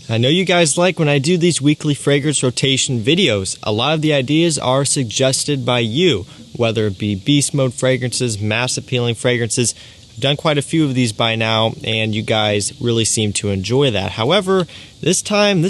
I know you guys like when I do these weekly fragrance rotation videos. A lot of the ideas are suggested by you, whether it be beast mode fragrances, mass appealing fragrances. I've done quite a few of these by now, and you guys really seem to enjoy that. However, this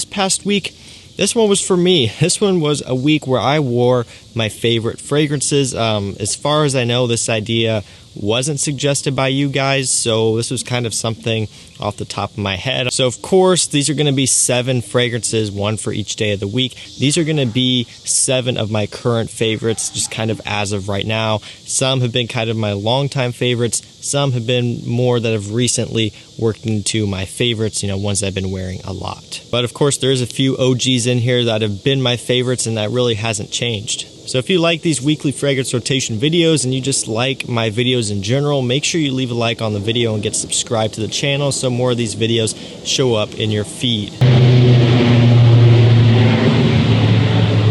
past week, this one was for me. This one was a week where I wore my favorite fragrances. As far as I know, this idea wasn't suggested by you guys, so this was kind of something off the top of my head. So of course, these are going to be 7 fragrances, one for each day of the week. These are going to be 7 of my current favorites, just kind of as of right now. Some have been kind of my longtime favorites. Some have been more that have recently worked into my favorites, ones that I've been wearing a lot. But of course, there's a few OGs in here that have been my favorites, and that really hasn't changed. So if you like these weekly fragrance rotation videos and you just like my videos in general, make sure you leave a like on the video and get subscribed to the channel so more of these videos show up in your feed.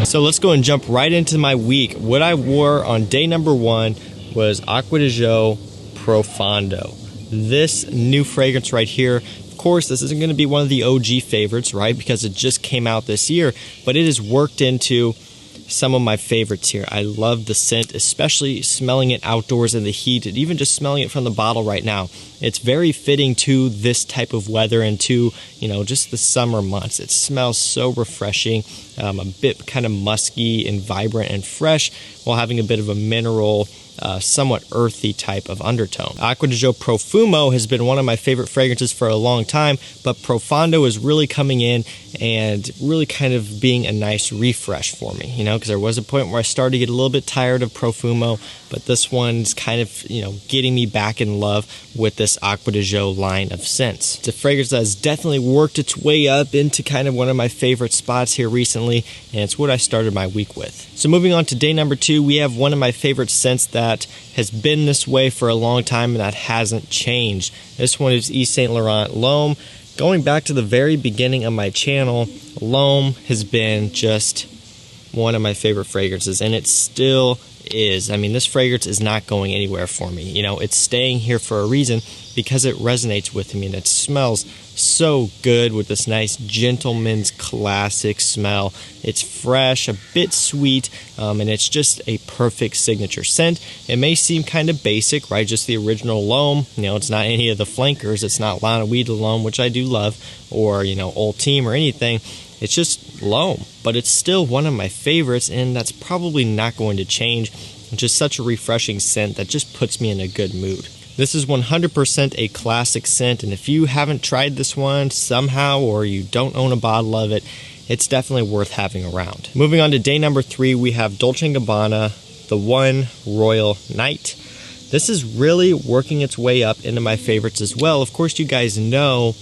So let's go and jump right into my week. What I wore on day number 1 was Aqua di Gio Profondo. This new fragrance right here, of course, this isn't going to be one of the OG favorites, right? Because it just came out this year, but it has worked into some of my favorites here. I love the scent, especially smelling it outdoors in the heat, and even just smelling it from the bottle right now. It's very fitting to this type of weather and to, just the summer months. It smells so refreshing, a bit kind of musky and vibrant and fresh, while having a bit of a mineral, somewhat earthy type of undertone. Aqua di Gio Profumo has been one of my favorite fragrances for a long time, but Profondo is really coming in and really kind of being a nice refresh for me, because there was a point where I started to get a little bit tired of Profumo, but this one's kind of, getting me back in love with this Aqua di Gio line of scents. It's a fragrance that has definitely worked its way up into kind of one of my favorite spots here recently, and it's what I started my week with. So moving on to day number 2, we have one of my favorite scents that has been this way for a long time and that hasn't changed. This one is Yves Saint Laurent L'Homme. Going back to the very beginning of my channel, L'Homme has been just one of my favorite fragrances, and it still is. I mean, this fragrance is not going anywhere for me. It's staying here for a reason, because it resonates with me and it smells so good with this nice gentleman's classic smell. It's fresh, a bit sweet, and it's just a perfect signature scent. It may seem kind of basic, right? Just the original L'Homme. It's not any of the flankers. It's not Lana Weed L'Homme, which I do love, or, Old Team or anything. It's just L'Homme, but it's still one of my favorites, and that's probably not going to change. It's just such a refreshing scent that just puts me in a good mood. This is 100% a classic scent, and if you haven't tried this one somehow, or you don't own a bottle of it, it's definitely worth having around. Moving on to day number 3, we have Dolce & Gabbana, the One Royal Night. This is really working its way up into my favorites as well. Of course, you guys know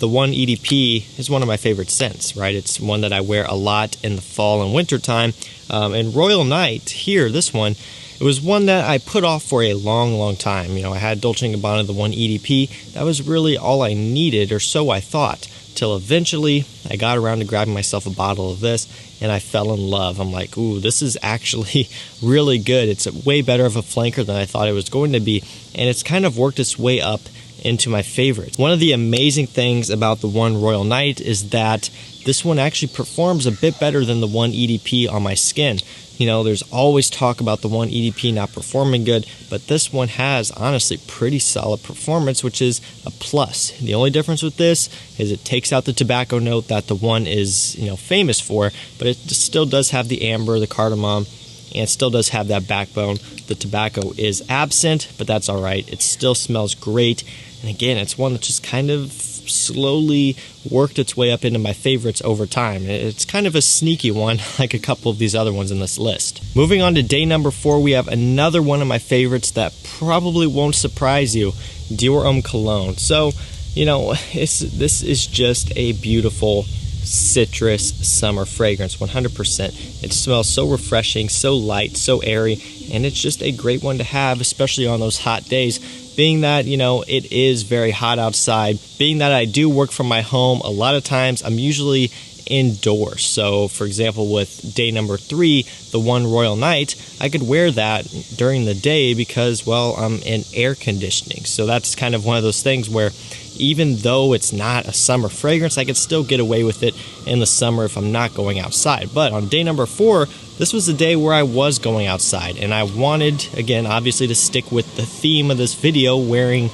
the One EDP is one of my favorite scents, right? It's one that I wear a lot in the fall and winter time. And Royal Night here, this one, it was one that I put off for a long time. I had Dolce & Gabbana, the One EDP. That was really all I needed, or so I thought, till eventually I got around to grabbing myself a bottle of this, and I fell in love. I'm like, ooh, this is actually really good. It's way better of a flanker than I thought it was going to be, and it's kind of worked its way up into my favorites. One of the amazing things about the One Royal Night is that this one actually performs a bit better than the One EDP on my skin. There's always talk about the One EDP not performing good, but this one has honestly pretty solid performance, which is a plus. The only difference with this is it takes out the tobacco note that the one is, famous for, but it still does have the amber, the cardamom, and it still does have that backbone. The tobacco is absent, but that's all right. It still smells great. And again, it's one that just kind of slowly worked its way up into my favorites over time. It's kind of a sneaky one, like a couple of these other ones in this list. Moving on to day number 4, we have another one of my favorites that probably won't surprise you, Dior Homme Cologne. So, this is just a beautiful citrus summer fragrance, 100%. It smells so refreshing, so light, so airy, and it's just a great one to have, especially on those hot days. Being that, it is very hot outside, being that I do work from my home, a lot of times I'm usually indoors. So, for example, with day number 3, the One Royal Night, I could wear that during the day because, well, I'm in air conditioning. So that's kind of one of those things where, even though it's not a summer fragrance, I could still get away with it in the summer if I'm not going outside. But on day number 4, this was the day where I was going outside, and I wanted, again, obviously to stick with the theme of this video, wearing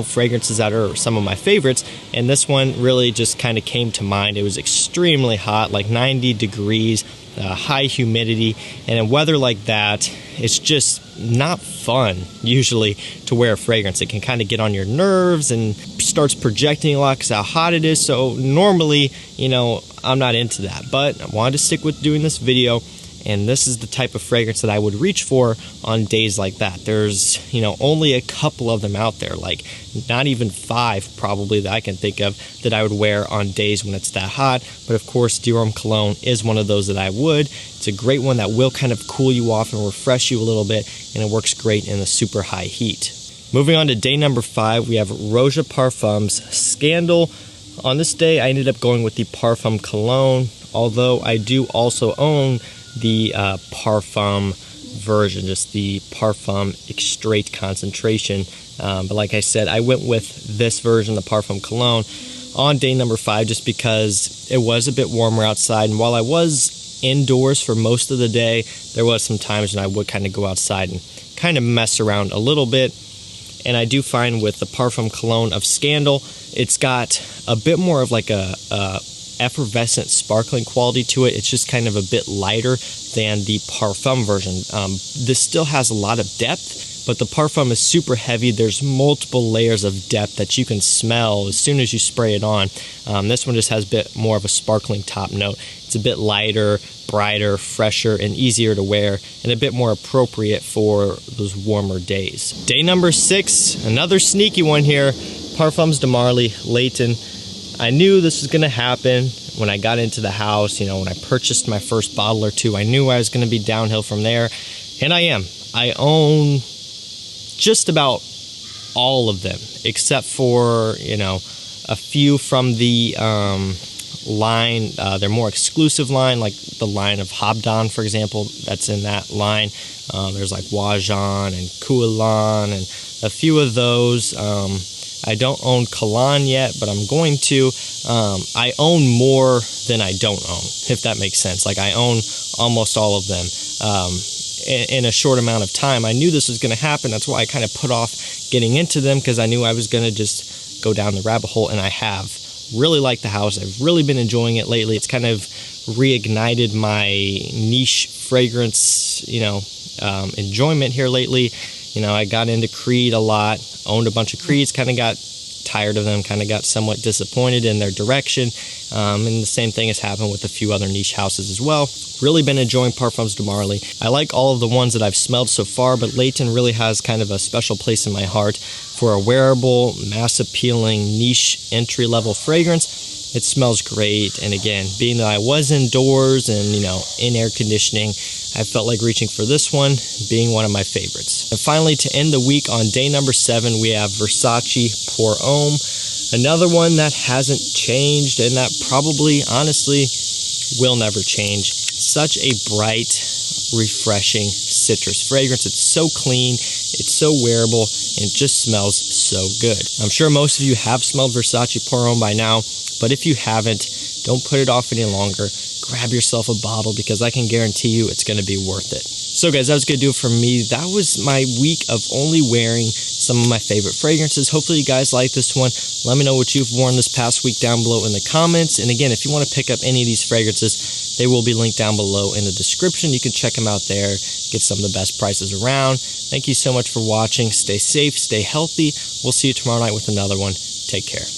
fragrances that are some of my favorites, and this one really just kind of came to mind. It was extremely hot, like 90 degrees, high humidity, and in weather like that, it's just not fun usually to wear a fragrance. It can kind of get on your nerves and starts projecting a lot because how hot it is. So normally, I'm not into that, but I wanted to stick with doing this video. And this is the type of fragrance that I would reach for on days like that. There's, only a couple of them out there, like not even 5 probably that I can think of that I would wear on days when it's that hot. But of course, Dior Cologne is one of those that I would. It's a great one that will kind of cool you off and refresh you a little bit, and it works great in the super high heat. Moving on to day number 5, we have Roja Parfum's Scandal. On this day, I ended up going with the Parfum Cologne, although I do also own the Parfum version, just the Parfum Extrait concentration. But like I said, I went with this version, the Parfum Cologne, on day number 5 just because it was a bit warmer outside. And while I was indoors for most of the day, there was some times when I would kind of go outside and kind of mess around a little bit. And I do find with the Parfum Cologne of Scandal, it's got a bit more of like a effervescent sparkling quality to it. It's just kind of a bit lighter than the Parfum version. This still has a lot of depth, but the Parfum is super heavy. There's multiple layers of depth that you can smell as soon as you spray it on. This one just has a bit more of a sparkling top note. It's a bit lighter, brighter, fresher, and easier to wear, and a bit more appropriate for those warmer days. Day number 6, another sneaky one here, Parfums de Layton. I knew this was going to happen when I got into the house. When I purchased my first bottle or 2, I knew I was going to be downhill from there, and I am. I own just about all of them, except for, a few from the line, their more exclusive line, like the line of Habdan, for example, that's in that line. There's like Wajan and Kualan and a few of those. I don't own Cologne yet, but I'm going to. I own more than I don't own, if that makes sense. Like I own almost all of them in a short amount of time. I knew this was going to happen. That's why I kind of put off getting into them, because I knew I was going to just go down the rabbit hole, and I have. Really like the house. I've really been enjoying it lately. It's kind of reignited my niche fragrance, enjoyment here lately. I got into Creed a lot, owned a bunch of Creeds, kind of got tired of them, kind of got somewhat disappointed in their direction. And the same thing has happened with a few other niche houses as well. Really been enjoying Parfums de Marly. I like all of the ones that I've smelled so far, but Layton really has kind of a special place in my heart for a wearable, mass-appealing, niche, entry-level fragrance. It smells great, and again, being that I was indoors and, in air conditioning, I felt like reaching for this one, being one of my favorites. And finally, to end the week on day number 7, we have Versace Pour Homme, another one that hasn't changed, and that probably, honestly, will never change. Such a bright, refreshing citrus fragrance. It's so clean, it's so wearable, and it just smells so good. I'm sure most of you have smelled Versace Pour Homme by now, but if you haven't, don't put it off any longer. Grab yourself a bottle, because I can guarantee you it's going to be worth it. So guys, that was going to do it for me. That was my week of only wearing some of my favorite fragrances. Hopefully you guys like this one. Let me know what you've worn this past week down below in the comments. And again, if you want to pick up any of these fragrances, they will be linked down below in the description. You can check them out there, get some of the best prices around. Thank you so much for watching. Stay safe, stay healthy. We'll see you tomorrow night with another one. Take care.